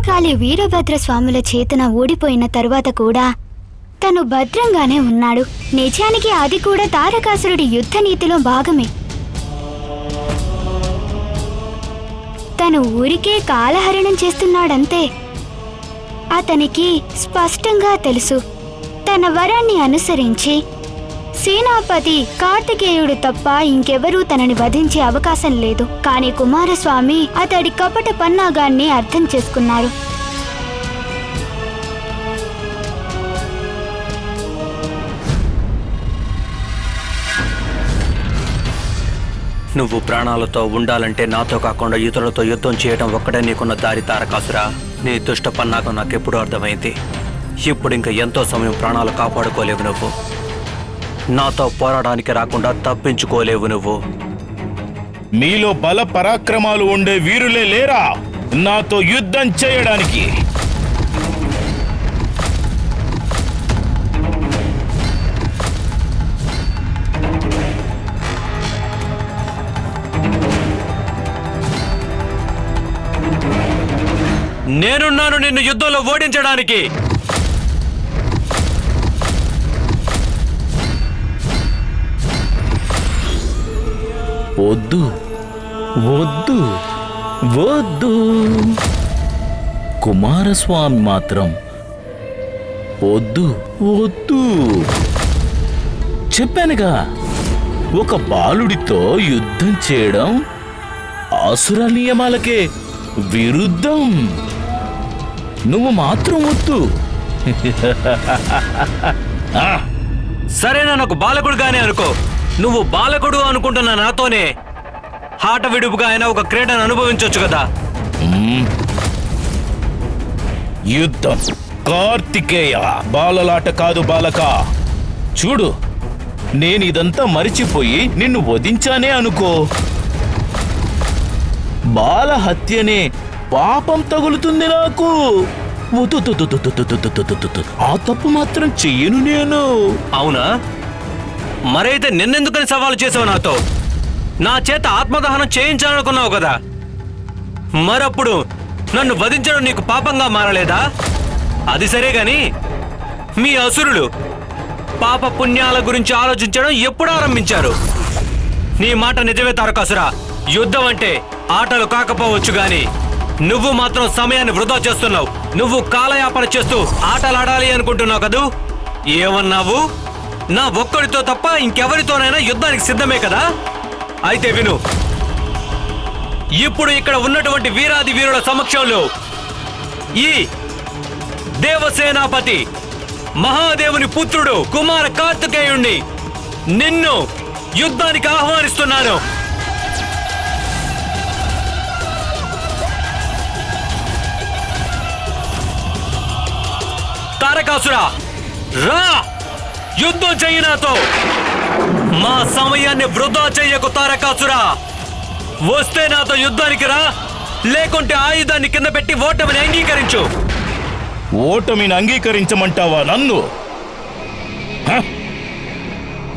భద్రకాళి వీరభద్ర స్వాముల చేతన ఓడిపోయిన తరువాత కూడా తను భద్రంగానే ఉన్నాడు. నిజానికి అది కూడా తారకాసురుడి యుద్ధ నీతిలో భాగమే. తను ఊరికే కాలహరణం చేస్తున్నాడంతే. అతనికి స్పష్టంగా తెలుసు, తన వరాన్ని అనుసరించి సేనాపతి కార్తికేయుడు తప్ప ఇంకెవరూ తనని వధించే అవకాశం లేదు. కానీ కుమారస్వామి అతడి కపట పన్నాగాన్ని అర్థం చేసుకున్నారు. నువ్వు ప్రాణాలతో ఉండాలంటే నాతో కాకుండా ఇతరులతో యుద్ధం చేయడం ఒక్కడే నీకున్న దారి తారకాసురా. నీ దుష్ట పన్నాగం నాకెప్పుడు అర్థమైంది. ఇప్పుడు ఇంక ఎంతో సమయం ప్రాణాలు కాపాడుకోలేవు నువ్వు. నాతో పోరాడానికి రాకుండా తప్పించుకోలేవు నువ్వు. మీలో బల పరాక్రమాలు ఉండే వీరులే లేరా నాతో యుద్ధం చేయడానికి? నేనున్నాను నిన్ను యుద్ధంలో ఓడించడానికి. వద్దు వద్దు వద్దు. కుమారస్వామి మాత్రం వద్దు వద్దు. చెప్పానుగా, ఒక బాలుడితో యుద్ధం చేయడం ఆసుర నియమాలకే విరుద్ధం. నువ్వు మాత్రం వద్దు. సరేనా, నాకు బాలకుడుగానే అనుకో. నువ్వు బాలకుడు అనుకుంటున్న నాతోనే ఆట విడుపుగా అయినా ఒక క్రీడను అనుభవించవచ్చు కదా. యుద్ధం కార్తికేయ, బాలలాట కాదు బాలక. చూడు, నేనిదంతా మరిచిపోయి నిన్ను వధించానే అనుకో, బాల హత్యనే పాపం తగులుతుంది నాకు. ఆ తప్పు మాత్రం చెయ్యను నేను. అవునా? మరైతే నిన్నెందుకని సవాలు చేసావు నాతో? నా చేత ఆత్మదహనం చేయించాలనుకున్నావు కదా. మరప్పుడు నన్ను వధించడం నీకు పాపంగా మారలేదా? అది సరే గాని, మీ అసురులు పాప పుణ్యాల గురించి ఆలోచించడం ఎప్పుడు ఆరంభించారు? నీ మాట నిజమే తారకాసురా. యుద్ధం అంటే ఆటలు కాకపోవచ్చు గాని నువ్వు మాత్రం సమయాన్ని వృధా చేస్తున్నావు. నువ్వు కాలయాపన చేస్తూ ఆటలాడాలి అనుకుంటున్నావు కదూ. ఏమన్నావు? నా ఒక్కడితో తప్ప ఇంకెవరితోనైనా యుద్ధానికి సిద్ధమే కదా. అయితే విను, ఇప్పుడు ఇక్కడ ఉన్నటువంటి వీరాది వీరుల సమక్షంలో ఈ దేవసేనాపతి మహాదేవుని పుత్రుడు కుమార కార్తికేయుణ్ణి నిన్ను యుద్ధానికి ఆహ్వానిస్తున్నాను. తారకాసురా, రా, యుద్ధం చెయ్యి నాతో. మా సమయాన్ని వృధా చెయ్యకు తారకాసురా. వస్తే నాతో యుద్ధానికి రా, లేకుంటే ఆయుధాన్ని కింద పెట్టి ఓటమిని అంగీకరించు. ఓటమిని అంగీకరించమంటావా నన్ను?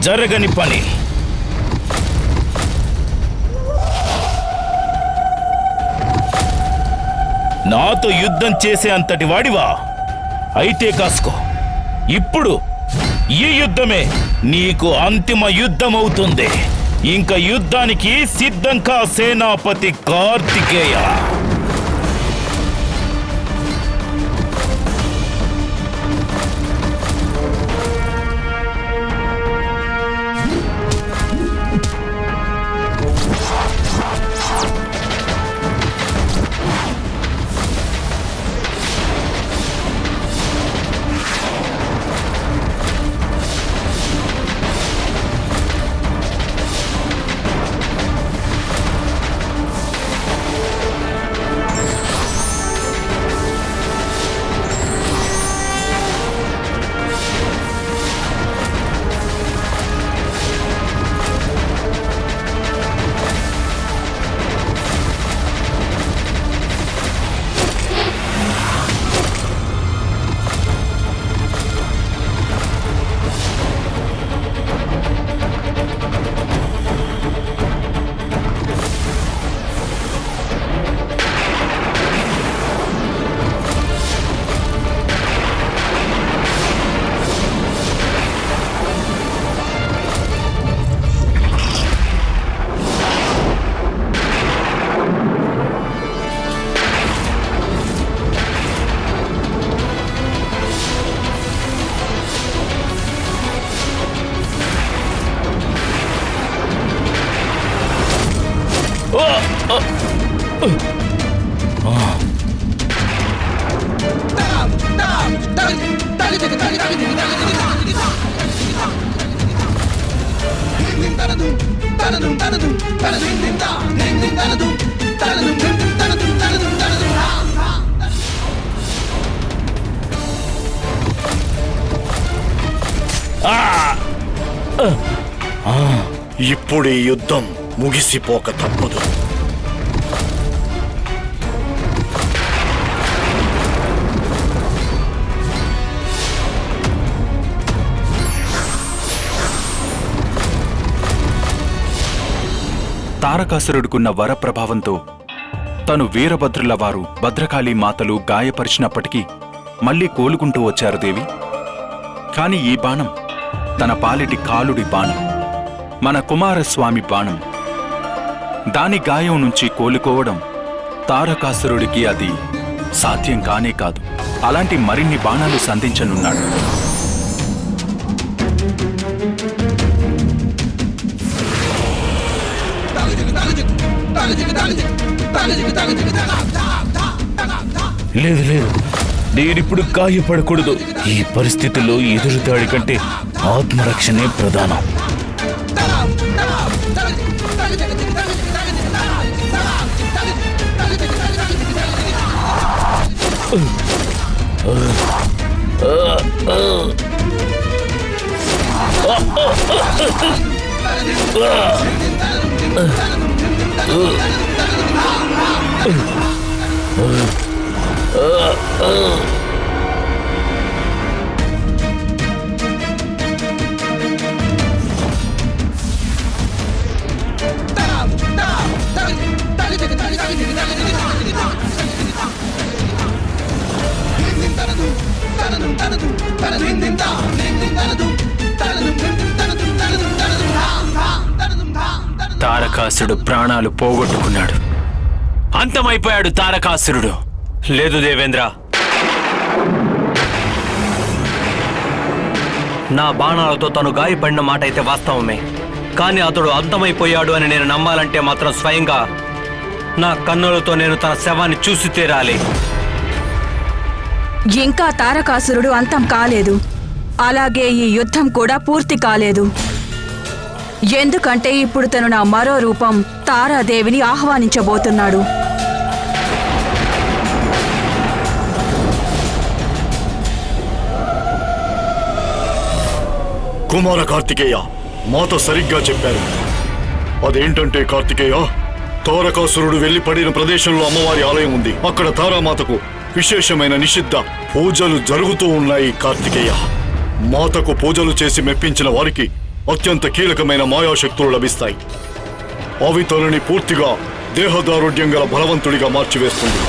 జరగని పని. నాతో యుద్ధం చేసే అంతటి వాడివా? అయితే కాసుకో. ఇప్పుడు ఈ యుద్ధమే నీకు అంతిమ యుద్ధమవుతుంది. ఇంకా యుద్ధానికి సిద్ధం కా సేనాపతి కార్తికేయ. ఇప్పుడు ఈ యుద్ధం ముగిసిపోక తప్పదు. తారకాసురుడికున్న వర ప్రభావంతో తను వీరభద్రుల వారు భద్రకాళీ మాతలు గాయపరిచినప్పటికీ మళ్లీ కోలుకుంటూ వచ్చారు దేవి. కాని ఈ బాణం తన పాలిటి కాలుడి బాణం, మన కుమారస్వామి బాణం. దాని గాయం నుంచి కోలుకోవడం తారకాసురుడికి అది సాధ్యం కానే కాదు. అలాంటి మరిన్ని బాణాలు సంధించనున్నాడు. లేదు లేదు, నేనిప్పుడు గాయపడకూడదు. ఈ పరిస్థితుల్లో ఎదురుదాడి కంటే ఆత్మరక్షణే ప్రధానం. తారకాసురుడు ప్రాణాలు పోగొట్టుకున్నాడు. అంతమైపోయాడు తారకాసురుడు. లేదు దేవేంద్ర, నా బాణాలతో తను గాయపడిన మాట అయితే వాస్తవమే. కానీ అతడు అంతమైపోయాడు అని నేను నమ్మాలంటే మాత్రం స్వయంగా నా కన్నులతో నేను తన శవాన్ని చూసి తీరాలి. ఇంకా తారకాసురుడు అంతం కాలేదు. అలాగే ఈ యుద్ధం కూడా పూర్తి కాలేదు. ఎందుకంటే ఇప్పుడు తను నా మరో రూపం తారాదేవిని ఆహ్వానించబోతున్నాడు. కుమార కార్తికేయ, మాత సరిగ్గా చెప్పారు. అదేంటంటే కార్తికేయ, తారకాసురుడు వెళ్లి పడిన ప్రదేశంలో అమ్మవారి ఆలయం ఉంది. అక్కడ తారామాతకు విశేషమైన నిషిద్ధ పూజలు జరుగుతూ ఉన్నాయి. కార్తికేయ, మాతకు పూజలు చేసి మెప్పించిన వారికి అత్యంత కీలకమైన మాయాశక్తులు లభిస్తాయి. అవి తనని పూర్తిగా దేహదారుఢ్యం గల బలవంతుడిగా మార్చివేస్తుంది.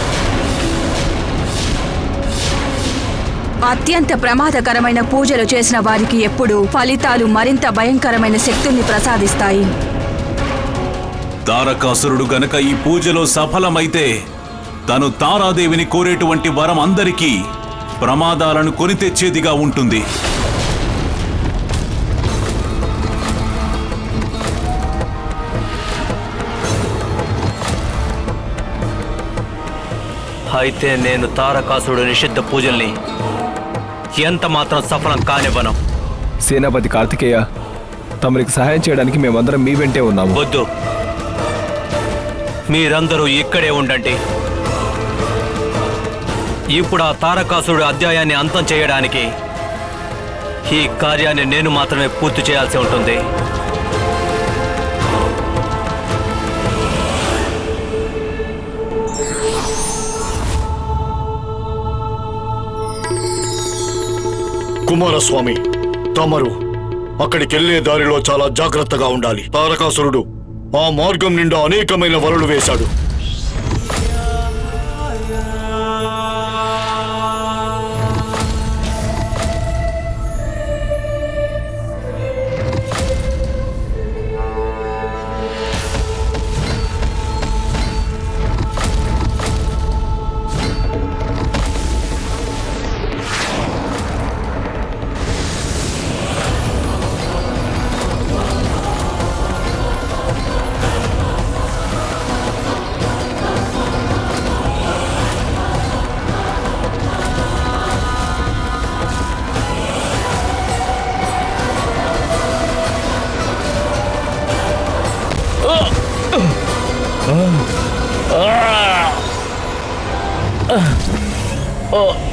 అత్యంత ప్రమాదకరమైన పూజలు చేసిన వారికి ఎప్పుడూ ఫలితాలు మరింత భయంకరమైన శక్తుల్ని ప్రసాదిస్తాయి. తారకాసురుడు గనక ఈ పూజలో సఫలమైతే తను తారాదేవిని కోరేటువంటి వరం అందరికీ ప్రమాదాలను కొని తెచ్చేదిగా ఉంటుంది. అయితే నేను తారకాసురుడు నిషిద్ధ పూజల్ని ఎంత మాత్రం సఫలం కానివ్వను. సేనాపతి కార్తికేయ, తమరికి సహాయం చేయడానికి మేమందరం మీ వెంటే ఉన్నాము. వద్దు, మీరందరూ ఇక్కడే ఉండండి. ఇప్పుడు ఆ తారకాసురుడు అధ్యాయాన్ని అంతం చేయడానికి ఈ కార్యాన్ని నేను మాత్రమే పూర్తి చేయాల్సి ఉంటుంది. కుమారస్వామి, తమరు అక్కడికెళ్లే దారిలో చాలా జాగ్రత్తగా ఉండాలి. తారకాసురుడు ఆ మార్గం నిండా అనేకమైన వలలు వేశాడు.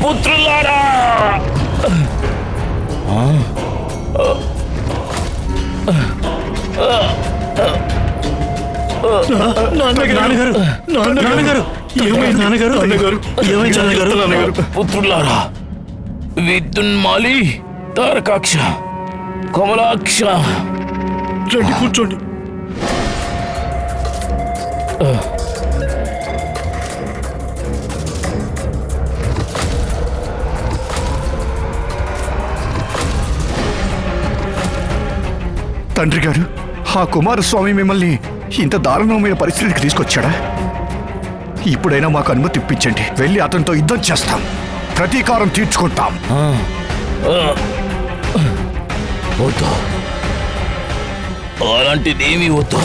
పుత్రులారా! పుత్రులారా, విద్యున్మాలి, తారకాక్ష, కమలాక్ష, రండి కూర్చోండి. తండ్రి గారు, ఆ కుమారస్వామి మిమ్మల్ని ఇంత దారుణమైన పరిస్థితికి తీసుకొచ్చాడా? ఇప్పుడైనా మాకు అనుమతి ఇప్పించండి, వెళ్ళి అతనితో యుద్ధం చేస్తాం, ప్రతీకారం తీర్చుకుంటాం. వద్దు, అలాంటిదేమీ వద్దు.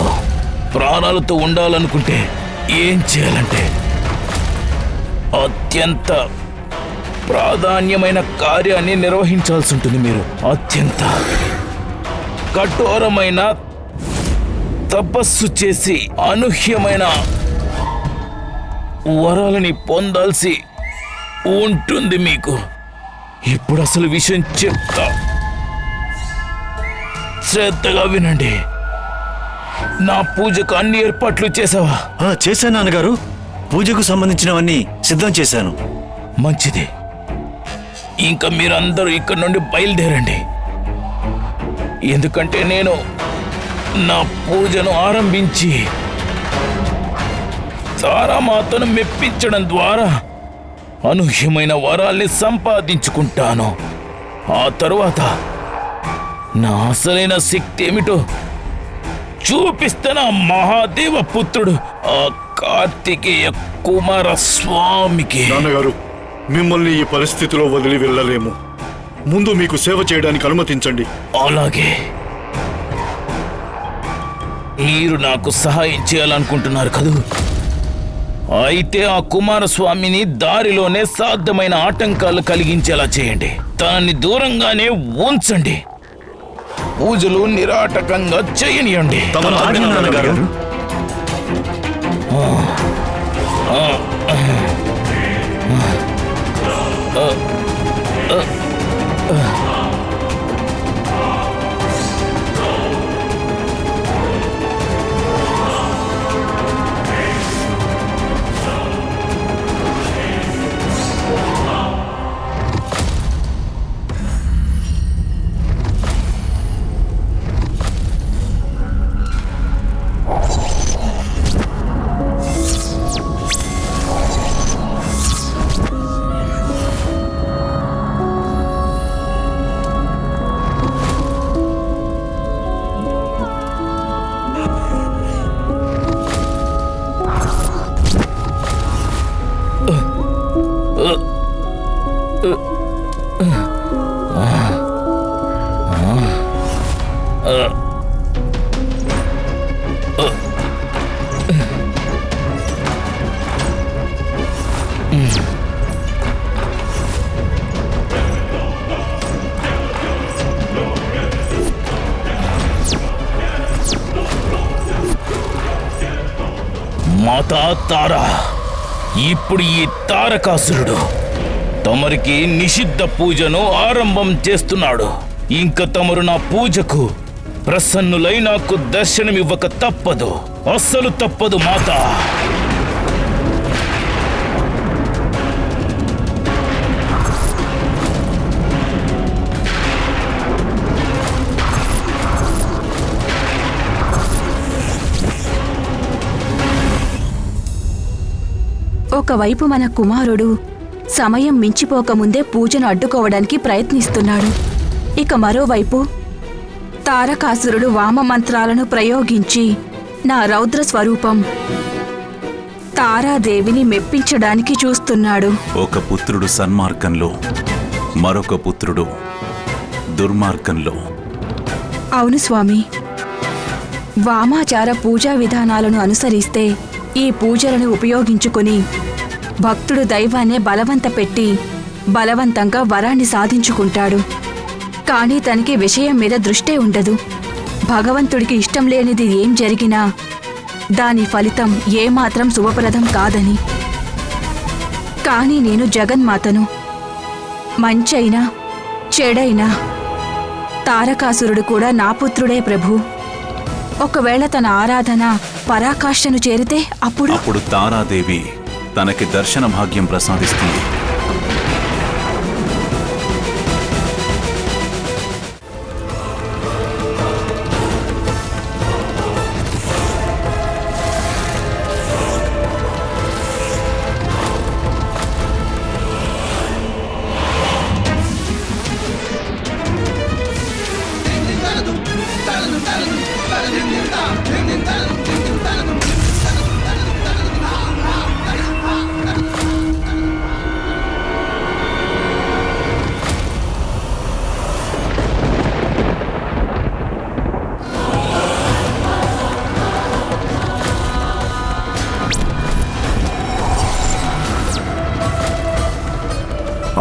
ప్రాణాలతో ఉండాలనుకుంటే ఏం చేయాలంటే అత్యంత ప్రాధాన్యమైన కార్యాన్ని నిర్వహించాల్సి ఉంటుంది. మీరు అత్యంత కఠోరమైన తపస్సు చేసి అనూహ్యమైన వరాలని పొందాల్సి ఉంటుంది మీకు. ఇప్పుడు అసలు విషయం చెప్తా, శ్రద్ధగా వినండి. నా పూజకు అన్ని ఏర్పాట్లు చేసావా? చేశాను నాన్నగారు, పూజకు సంబంధించినవన్నీ సిద్ధం చేశాను. మంచిది. ఇంకా మీరందరూ ఇక్కడి నుండి బయలుదేరండి. ఎందుకంటే నేను నా పూజను ఆరంభించి తారామాతను మెప్పించడం ద్వారా అనూహ్యమైన వరాల్ని సంపాదించుకుంటాను. ఆ తరువాత నా అసలైన శక్తి ఏమిటో చూపిస్తున్న మహాదేవ పుత్రుడు ఆ కార్తికేయ కుమారస్వామికి. నాన్నగారు, మిమ్మల్ని ఈ పరిస్థితిలో వదిలి వెళ్ళలేము. ముందు మీకు సేవ చేయడానికి అనుమతించండి. అలాగే. మీరు నాకు సహాయం చేయాలనుకుంటున్నారు కదూ? అయితే ఆ కుమారస్వామిని దారిలోనే సాధ్యమైన ఆటంకాలు కలిగించేలా చేయండి. తనని దూరంగానే ఉంచండి. పూజలు నిరాటకంగా చేయనియండి. నాన్నగారు, మాతా తారా, ఇప్పుడు ఈ తారకాసురుడు తమరికి నిషిద్ధ పూజను ఆరంభం చేస్తున్నాడు. ఇంక తమరు నా పూజకు ప్రసన్నులై నాకు దర్శనమివ్వక తప్పదు, అస్సలు తప్పదు మాతా. ఒకవైపు మన కుమారుడు సమయం మించిపోకముందే పూజను అడ్డుకోవడానికి ప్రయత్నిస్తున్నాడు. ఇక మరోవైపు తారకాసురుడు వామ మంత్రాలను ప్రయోగించి నా రౌద్ర స్వరూపం తారాదేవిని మెప్పించడానికి చూస్తున్నాడు. ఒక పుత్రుడు సన్మార్గంలో, మరొక పుత్రుడు దుర్మార్గంలో. అవును స్వామి, వామాచార పూజా విధానాలను అనుసరిస్తే ఈ పూజలను ఉపయోగించుకుని భక్తుడు దైవాన్నే బలవంత పెట్టి బలవంతంగా వరాన్ని సాధించుకుంటాడు. కానీ తనకి విషయం మీద దృష్టే ఉండదు. భగవంతుడికి ఇష్టం లేనిది ఏం జరిగినా దాని ఫలితం ఏమాత్రం శుభప్రదం కాదని. కానీ నేను జగన్మాతను. మంచైనా చెడైనా తారకాసురుడు కూడా నా పుత్రుడే ప్రభు. ఒకవేళ తన ఆరాధన పరాకాష్ఠను చేరితే అప్పుడు తారాదేవి తనకి దర్శన భాగ్యం ప్రసాదిస్తుంది.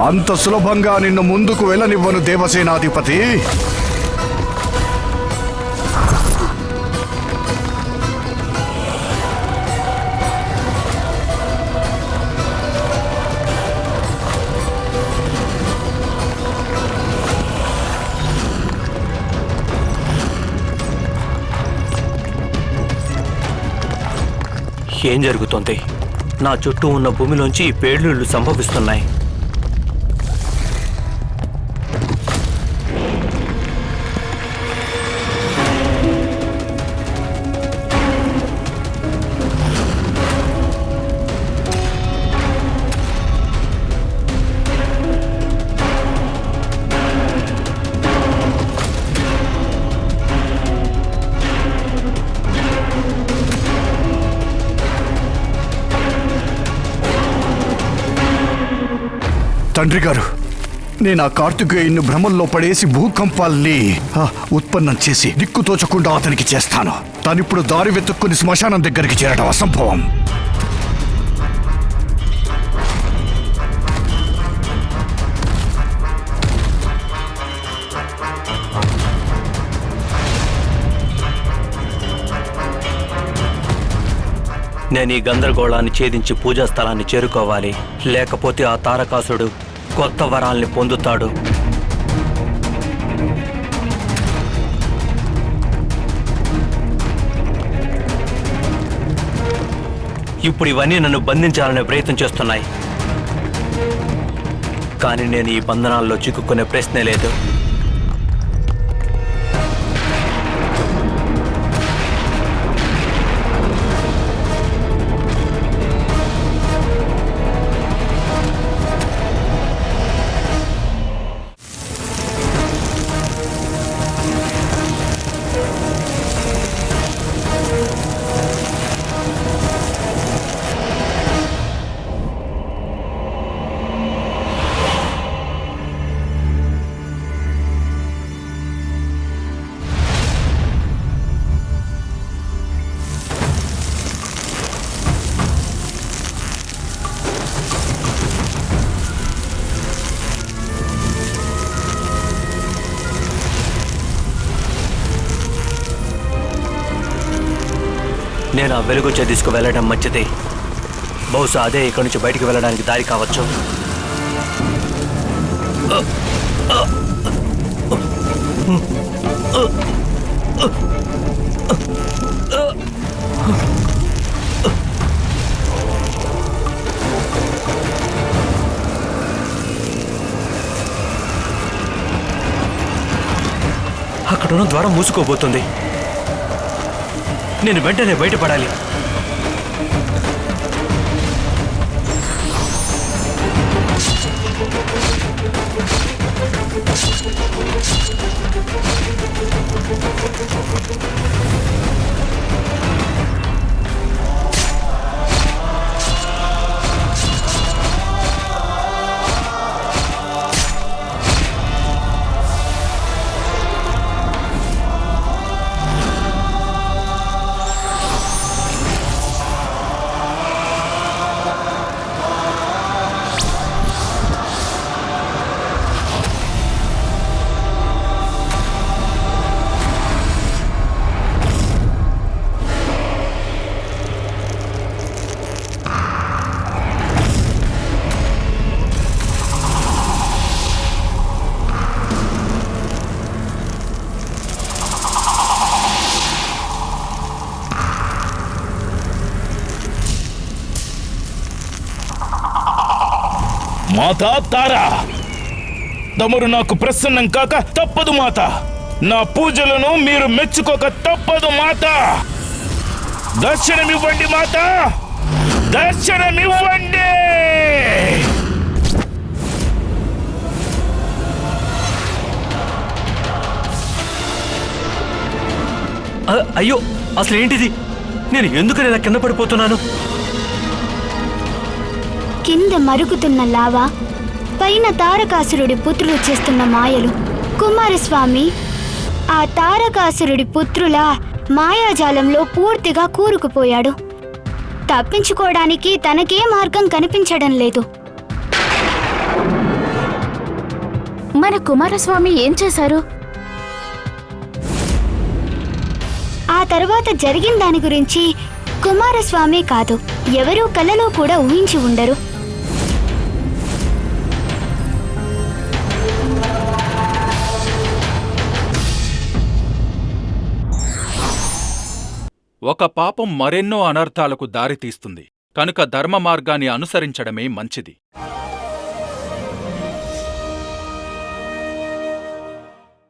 అంత సులభంగా నిన్ను ముందుకు వెళ్ళనివ్వను దేవసేనాధిపతి. ఏం జరుగుతోంది? నా చుట్టూ ఉన్న భూమిలోంచి ఈ పేలుళ్లు సంభవిస్తున్నాయి. తండ్రి గారు, నేను ఆ కార్తికేయుని భ్రమంలో పడేసి భూకంపాల్ని ఉత్పన్నం చేసి దిక్కుతోచకుండా అతనికి చేస్తాను. తానిప్పుడు దారి వెతుక్కుని శ్మశానం దగ్గరికి చేరడం అసంభవం. నేను ఈ గందరగోళాన్ని ఛేదించి పూజా స్థలాన్ని చేరుకోవాలి. లేకపోతే ఆ తారకాసుడు కొత్త వరాల్ని పొందుతాడు. ఇప్పుడు ఇవన్నీ నన్ను బంధించాలనే ప్రయత్నం చేస్తున్నాయి. కానీ నేను ఈ బంధనాల్లో చిక్కుకునే ప్రశ్నే లేదు. నేను ఆ వెలుగు తీసుకు వెళ్ళడం మంచిది. బహుశా అదే ఇక్కడి నుంచి బయటికి వెళ్ళడానికి దారి కావచ్చు. అక్కడున్న ద్వారం మూసుకోబోతుంది. నేను వెంటనే బయటపడాలి. మాతా తారా, తమరు నాకు ప్రసన్నం కాక తప్పదు మాత. నా పూజలను మీరు మెచ్చుకోక తప్పదు మాత. దర్శనమివ్వండి మాత, దర్శనమివ్వండి. అయ్యో, అసలు ఏంటిది? నేను ఎందుకని ఇలా కింద పడిపోతున్నాను? కింద మరుగుతున్న లావా, పైన తారకాసురుడి పుత్రులు చేస్తున్న మాయలు. కుమారస్వామి ఆ తారకాసురుడి పుత్రుల మాయాజాలంలో పూర్తిగా కూరుకుపోయాడు. తప్పించుకోవడానికి తనకే మార్గం కనిపించడం లేదు. మన కుమారస్వామి ఏం చేశారు? ఆ తర్వాత జరిగిన దాని గురించి కుమారస్వామి కాదు, ఎవరూ కలలో కూడా ఊహించి ఉండరు. ఒక పాపం మరెన్నో అనర్థాలకు దారితీస్తుంది. కనుక ధర్మ మార్గాన్ని అనుసరించడమే మంచిది.